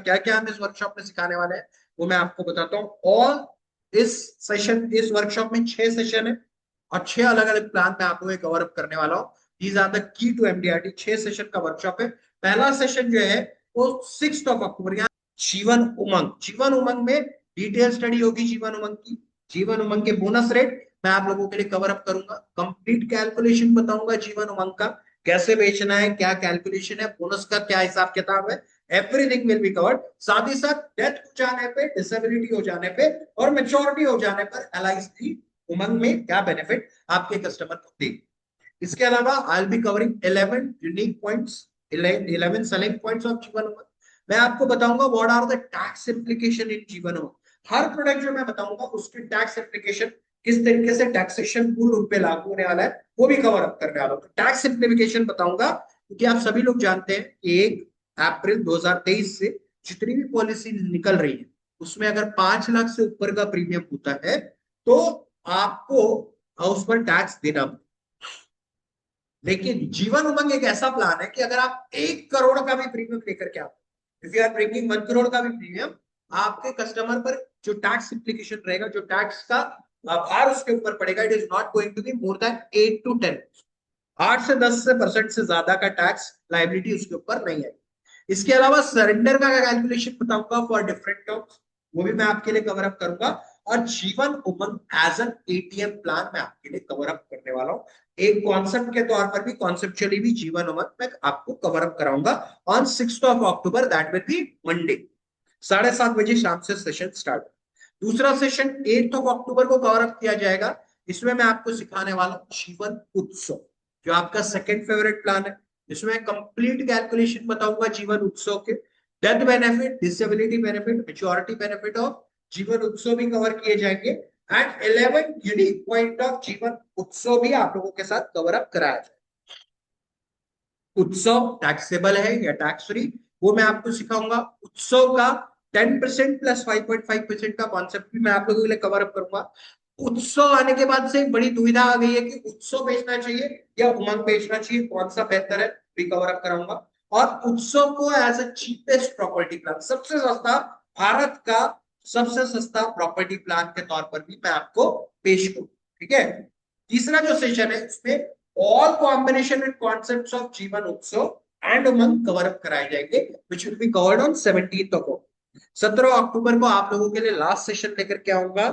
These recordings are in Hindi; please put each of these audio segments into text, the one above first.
क्या क्या हम इस वर्कशॉप में सिखाने वाले हैं वो मैं आपको बताता हूँ। और इस वर्कशॉप में 6 सेशन है और 6 अलग अलग प्लान मैं आप लोगों को कवर अप करने वाला हूँ। These are the key to MDRT. 6 session का वर्कशॉप है। पहला सेशन जो है वो 6 अक्टूबर, यहाँ जीवन उमंग। जीवन उमंग में डिटेल स्टडी होगी जीवन उमंग की। जीवन उमंग के बोनस रेट मैं आप लोगों के लिए कवर अप करूंगा। कंप्लीट कैलकुलेशन बताऊंगा जीवन उमंग का, कैसे बेचना है, क्या कैलकुलेशन है, बोनस का क्या हिसाब किताब है। Everything will be covered. साथ ही साथ डेथ हो जाने पे, डिसेबिलिटी हो जाने पे और मेच्योरिटी हो जाने पर एलआईसी उमंग में क्या बेनिफिट आपके कस्टमर को देगी। इसके अलावा I will be covering 11 unique points, 11 selling points of Jeevan Umang. मैं आपको बताऊंगा what are the tax implication in Jeevan Umang. Her product जो मैं बताऊंगा उसकी टैक्स इम्प्लीकेशन, किस तरीके से टैक्सेशन रूल उन पे लागू होने वाला है वो भी कवर अप करने वाला हूं। टैक्स इम्प्लीकेशन बताऊंगा क्योंकि आप सभी लोग जानते हैं कि 1 अप्रैल 2023 से जितनी भी पॉलिसी निकल रही है उसमें अगर 5 लाख से ऊपर का प्रीमियम होता है तो आपको उस पर टैक्स देना। लेकिन जीवन उमंग एक ऐसा प्लान है कि अगर आप 1 करोड़ का भी प्रीमियम लेकर के आप, if you are breaking 1 crore का भी प्रीमियम, आपके कस्टमर पर जो टैक्स इम्प्लीकेशन रहेगा, जो टैक्स का भार उसके ऊपर पड़ेगा, it is not going to be more than 8 to 10, 8 से 10% से ज्यादा का टैक्स लाइबिलिटी उसके ऊपर नहीं है। इसके अलावा सरेंडर का कैलकुलेशन बताऊंगा फॉर डिफरेंट टर्म्स, वो भी मैं आपके लिए कवर अप करूंगा। और जीवन Umang as N ATM plan मैं आपके लिए कवर अप करने वाला हूं। एक कॉन्सेप्ट के तौर पर भी, कॉन्सेप्चुअली भी जीवन उमंग मैं आपको कवर अप कराऊंगा on 6 October, that will be Monday. 7:30 बजे शाम से सेशन स्टार्ट। दूसरा सेशन 8 अक्टूबर को कवर अप किया जाएगा। इसमें मैं आपको सिखाने वाला हूँ जीवन उत्सव, जो आपका सेकंड फेवरेट प्लान है। इसमें कंप्लीट कैलकुलेशन बताऊंगा जीवन उत्सव के। Death benefit, disability benefit, maturity benefit of जीवन उत्सव भी कवर किए जाएंगे। एंड 11 यूनिक पॉइंट ऑफ जीवन उत्सव भी आप लोगों के साथ कवर अप कराया जाए। उत्सव टैक्सेबल है या टैक्स फ्री, वो मैं आपको सिखाऊंगा। उत्सव का 10% प्लस 5.5% का कॉन्सेप्ट भी मैं आप लोगों के लिए कवर अप करूंगा। उत्सव आने के बाद से एक बड़ी दुविधा आ गई है कि उत्सव बेचना चाहिए या उमंग बेचना चाहिए, कौन सा बेहतर है, भी कवर अप कराऊंगा। और उत्सव को as a cheapest property plan, सबसे सस्ता, भारत का सबसे सस्ता प्रॉपर्टी प्लान के तौर पर भी मैं आपको पेश करूँ। ठीक है। तीसरा जो सेशन है उसमें all combination and concepts of जीवन उत्सव एंड उमंग कवर अप कराए जाएंगे, which will be covered on 17 अक्टूबर। 17 अक्टूबर को आप लोगों के लिए लास्ट सेशन लेकर के आऊंगा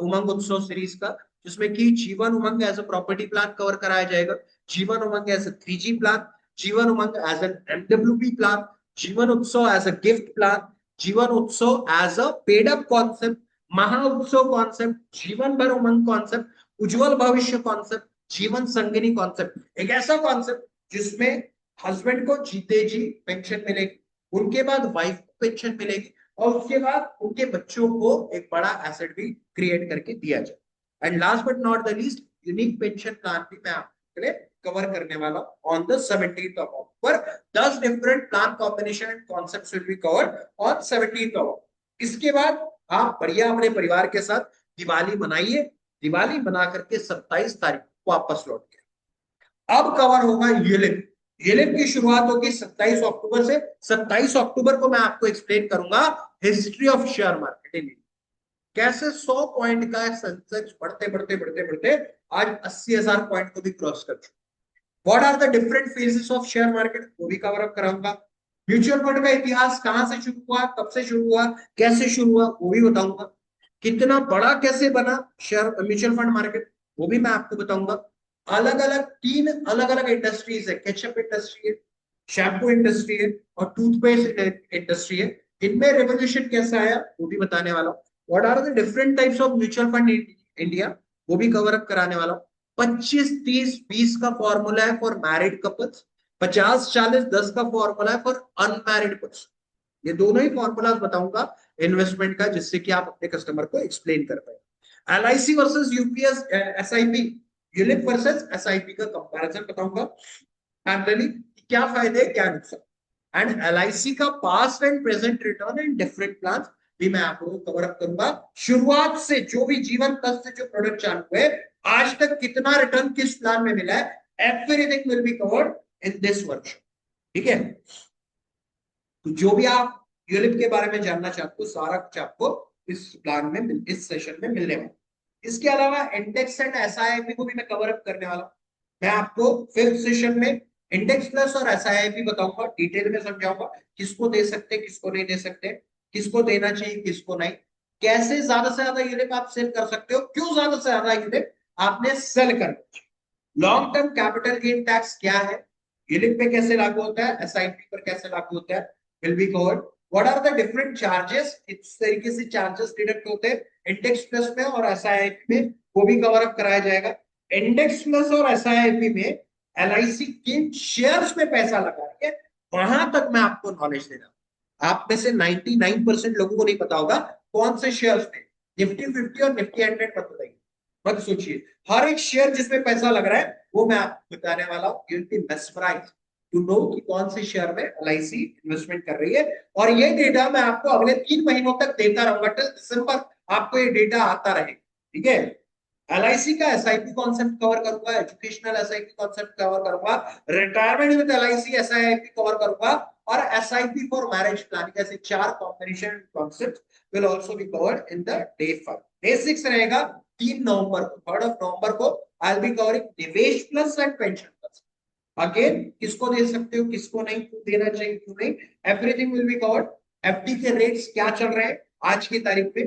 उमंग उत्सव सीरीज का, जिसमें कि Jeevan Umang as a property plan cover कराया जाएगा, Jeevan Umang as a 3G plan, Jeevan Umang as an MWP plan, Jeevan Utsav as a gift plan, Jeevan Utsav as a paid up concept, Maha Utsav concept, जीवन भर उमंग कॉन्सेप्ट, उज्जवल भविष्य कॉन्सेप्ट, जीवन संगिनी कॉन्सेप्ट। एक ऐसा कॉन्सेप्ट जिसमें हस्बैंड को जीते जी पेंशन मिलेगी, उनके बाद वाइफ को पेंशन मिलेगी और उसके बाद उनके बच्चों को एक बड़ा एसेट भी क्रिएट करके दिया जाए। And last but not the least, unique pension plan भी मैं आपके लिए कवर करने वाला on the 17th of October. 10 different plan combination and concepts will be covered on 17th of October. इसके बाद आप बढ़िया अपने परिवार के साथ दिवाली मनाइए। दिवाली मना करके 27 तारीख को वापस लौट गए। अब कवर होगा यूलिप। यूलिप की शुरुआत होगी 27 अक्टूबर से। 27 अक्टूबर को मैं आपको एक्सप्लेन करूंगा history of share market in India, कैसे 100 पॉइंट का सेंसेक्स बढ़ते बढ़ते बढ़ते बढ़ते आज 80,000 पॉइंट को भी क्रॉस कर चुका। What are the different phases of share market, वो भी कवर अप कराऊंगा। म्यूचुअल फंड का इतिहास कहां से शुरू हुआ, कब से शुरू हुआ, कैसे शुरू हुआ, वो भी बताऊंगा। कितना बड़ा कैसे बना शेयर म्यूचुअल फंड मार्केट, वो भी मैं आपको बताऊंगा। अलग अलग 3 अलग अलग इंडस्ट्रीज है, केचप इंडस्ट्री है, शैम्पू इंडस्ट्री है और टूथपेस्ट इंडस्ट्री है। इनमें रेवोल्यूशन कैसा आया वो भी बताने वाला हूँ। What are the different types of mutual fund in India, वो भी कवर अप कराने वाला हूँ। 25-30-20 का फॉर्मूला है फॉर मैरिड कपल्स, 50-40-10 का फॉर्मूला है फॉर अनमैरिड पर्सन। ये दोनों ही फॉर्मूलाज बताऊंगा इन्वेस्टमेंट का, जिससे कि आप अपने कस्टमर को एक्सप्लेन कर पाए। LIC versus UPS SIP, ULIP versus SIP का कंपैरिजन बताऊंगा। पैरेलली क्या फायदे क्या नुकसान, एंड एलआईसी का past and present return and different plan भी मैं आप लोगों को कवर अप करूंगा। शुरुआत से जो भी जीवन प्लस से जो प्रोडक्ट चालू हुए आज तक कितना रिटर्न किस प्लान में मिला है, everything will be covered in this workshop. ठीक है। तो जो भी आप यूलिप के बारे में जानना चाहते हो, सारा कुछ आपको इस प्लान में, इस सेशन में मिलने वाला। इसके अलावा इंडेक्स एंड एसआईआईपी को भी मैं कवर अप करने वाला हूं। मैं आपको फिफ्थ सेशन में इंडेक्स प्लस और एसआईआईपी बताऊंगा, डिटेल में समझाऊंगा किसको दे सकते, किसको नहीं दे सकते, किसको देना चाहिए, किसको नहीं, कैसे ज्यादा से ज्यादा यूनिट आप सेल कर सकते हो, क्यों ज्यादा से ज्यादा यूनिट आपने सेल करना चाहिए, long term capital gain tax क्या है, यूनिट पे कैसे लागू होता है, एसआईपी पर कैसे लागू होता है, will be covered. What are the different charges, इस तरीके से चार्जेस डिडक्ट होते हैं इंडेक्स प्लस में और एसआईआईपी में, वो भी कवर अप कराया जाएगा। इंडेक्स प्लस और एसआईआईपी में एलआईसी किन शेयर्स में पैसा लगा रही है, वहां तक मैं आपको नॉलेज दे रहा हूं। आप में से 99% लोगों को नहीं पता होगा कौन से शेयर्स में, निफ्टी 50 और निफ्टी 100 मत बताइए, मत सोचिए, हर एक शेयर जिसमें पैसा लग रहा है वो मैं आपको बताने वाला हूँ। You will be mesmerized to know कि कौन से शेयर में एलआईसी इन्वेस्टमेंट कर रही है, और ये डेटा मैं आपको अगले 3 महीनों तक देता रहूंगा, टिल दिसंबर आपको ये डेटा आता रहे, ठीक है। एलआईसी का एसआईपी कॉन्सेप्ट कवर करूंगा, एजुकेशनल एसआईपी कॉन्सेप्ट कवर करूंगा, retirement with LIC SIP cover करूंगा, और एसआईपी फॉर मैरिज प्लानिंग, ऐसे 4 combination concept will also be covered in the day 5। Day 6 रहेगा 3 नवंबर को, 3 नवंबर को आई विल बी कवरिंग निवेश plus and pension plus. Again किसको दे सकते हो, किसको नहीं, क्यों देना चाहिए, क्यों नहीं, everything will be covered. FD के रेट्स क्या चल रहे हैं आज की तारीख में,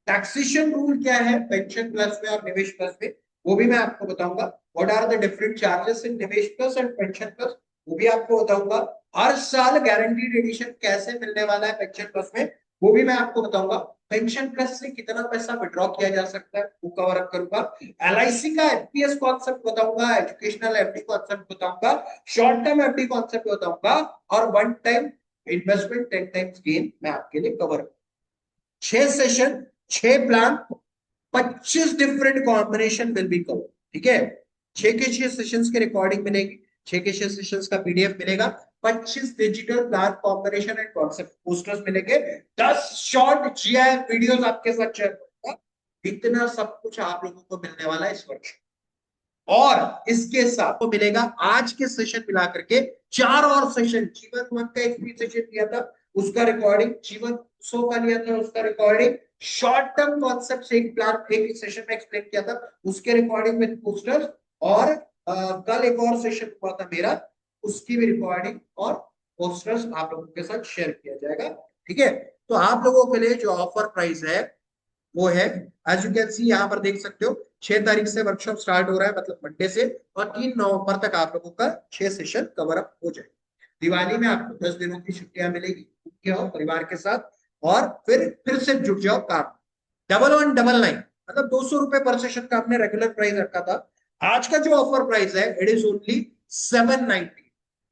टैक्सेशन रूल क्या है पेंशन प्लस में और निवेश प्लस में, वो भी मैं आपको बताऊंगा। What are the different charges in Nivesh plus and pension plus, वो भी आपको बताऊंगा। हर साल गारंटीड एडिशन कैसे मिलने वाला है पेंशन प्लस में, वो भी मैं आपको बताऊंगा। पेंशन प्लस से कितना पैसा विड्रॉ किया जा सकता है वो कवर अप करूंगा। एलआईसी का एफपीएस कॉन्सेप्ट बताऊंगा, एजुकेशनल एफडी कॉन्सेप्ट बताऊंगा, शॉर्ट टर्म एफडी कॉन्सेप्ट बताऊंगा, और one time investment 10 times gain मैं आपके लिए cover. 6 session, 6 plan, 25 different combination will be cover, ठीक है। 6 के 6 सेशंस के रिकॉर्डिंग मिलेगी, 6 के 6 सेशंस का पीडीएफ मिलेगा, 25 digital plan combination and concept posters मिलेंगे, 10 शॉर्ट जीआईएफ वीडियोस आपके साथ शेयर करूंगा। इतना सब कुछ आप लोगों को मिलने वाला है इस वर्ष, और इसके साथ तो मिलेगा आज के सेशन मिला करके 4 और सेशन। जीवन 1 का एक फ्री सेशन लिया था उसका रिकॉर्डिंग, जीवन 100 का लिया था उसका रिकॉर्डिंग, शॉर्ट टर्म कॉन्सेप्ट एक प्लान एक सेशन में एक्सप्लेन किया था उसके रिकॉर्डिंग विद पोस्टर्स, और कल एक और सेशन हुआ था मेरा, उसकी भी रिकॉर्डिंग और पोस्टर्स आप लोगों के साथ शेयर किया जाएगा, ठीक है। तो आप लोगों के लिए जो ऑफर प्राइस है वो है, एज यू कैन सी यहाँ पर देख सकते हो, 6 तारीख से वर्कशॉप स्टार्ट हो रहा है, मतलब मंडे से, और 3 नवंबर तक आप लोगों का 6 सेशन कवर अप हो जाए। दिवाली में आपको 10 दिनों की छुट्टियां मिलेगी, घूम आओ परिवार के साथ, और फिर से जुट जाओ काम। 1119 मतलब 200 रुपए पर सेशन का आपने रेगुलर प्राइस रखा था, आज का जो ऑफर प्राइस है इट इज ओनली 790,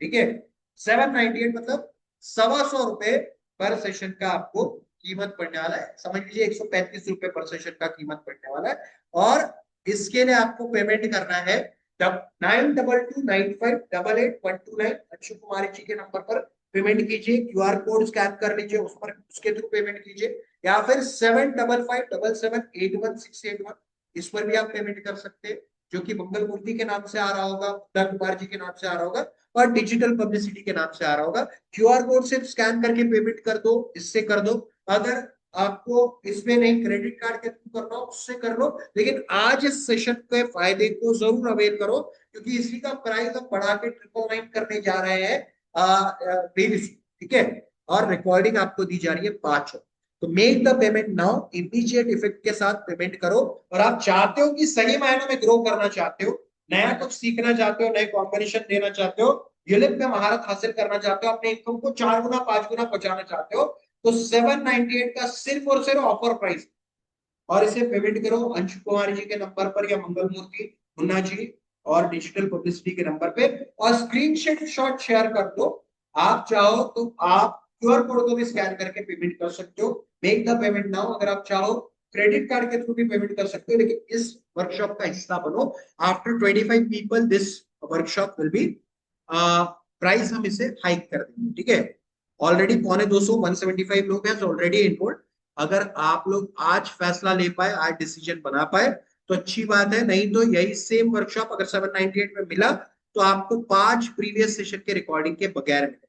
ठीक है। 798 मतलब 125 रुपए पर सेशन का आपको कीमत पड़ने वाला है, समझ लीजिए 135 रुपए पर सेशन का कीमत पड़ने वाला है। और इसके लिए आपको पेमेंट करना है 9229588129, अंशु कुमारी जी के नंबर पर पेमेंट कीजिए, क्यूआर कोड स्कैन कर लीजिए, उस पर उसके थ्रू पेमेंट कीजिए, या फिर 75577781 इस पर भी आप पेमेंट कर सकते हैं, जो कि मंगल मूर्ति के नाम से आ रहा होगा, मुद्दा कुमार जी के नाम से आ रहा होगा, और डिजिटल पब्लिसिटी के नाम से आ रहा होगा। क्यूआर कोड से स्कैन करके पेमेंट कर दो, इससे कर दो। अगर आपको इसमें नहीं क्रेडिट कार्ड के थ्रू करना हो उससे कर लो, लेकिन आज इस सेशन के फायदे को जरूर अवेल करो, क्योंकि इसी का प्राइस हम बढ़ा के 999 करने जा रहे हैं बेबी, ठीक है। और रिकॉर्डिंग आपको दी जा रही है 5। तो make the payment now, immediate effect के साथ पेमेंट करो। और आप चाहते हो कि सही मायनों में ग्रो करना चाहते हो, नया कुछ सीखना चाहते हो, नए कॉम्बिनेशन देना चाहते हो, यूलिप में महारत हासिल करना चाहते हो, अपने इनकम को 4 गुना 5 गुना पहुंचाना चाहते हो, तो 798 का सिर्फ और सिर्फ ऑफर प्राइस, और इसे पेमेंट करो अंशु कुमारी जी के नंबर पर, या मंगल मूर्ति मुन्ना जी और डिजिटल पब्लिसिटी के नंबर पे, और स्क्रीन शॉट शेयर कर दो। आप चाहो तो आप क्यूआर कोड को भी स्कैन करके पेमेंट कर सकते हो, मेक द पेमेंट नाउ। अगर आप चाहो क्रेडिट कार्ड के थ्रू भी पेमेंट कर सकते हो, लेकिन इस वर्कशॉप का हिस्सा बनो। After 25 people this workshop will be, price हम इसे हाइक कर देंगे, ठीक है। ऑलरेडी 250 175 लोग हैं ऑलरेडी इनरोल्ड। अगर आप लोग आज फैसला ले पाए, आज डिसीजन बना पाए तो अच्छी बात है, नहीं तो यही सेम वर्कशॉप अगर 798 में मिला तो आपको 5 प्रीवियस सेशन के रिकॉर्डिंग के बगैर मिले।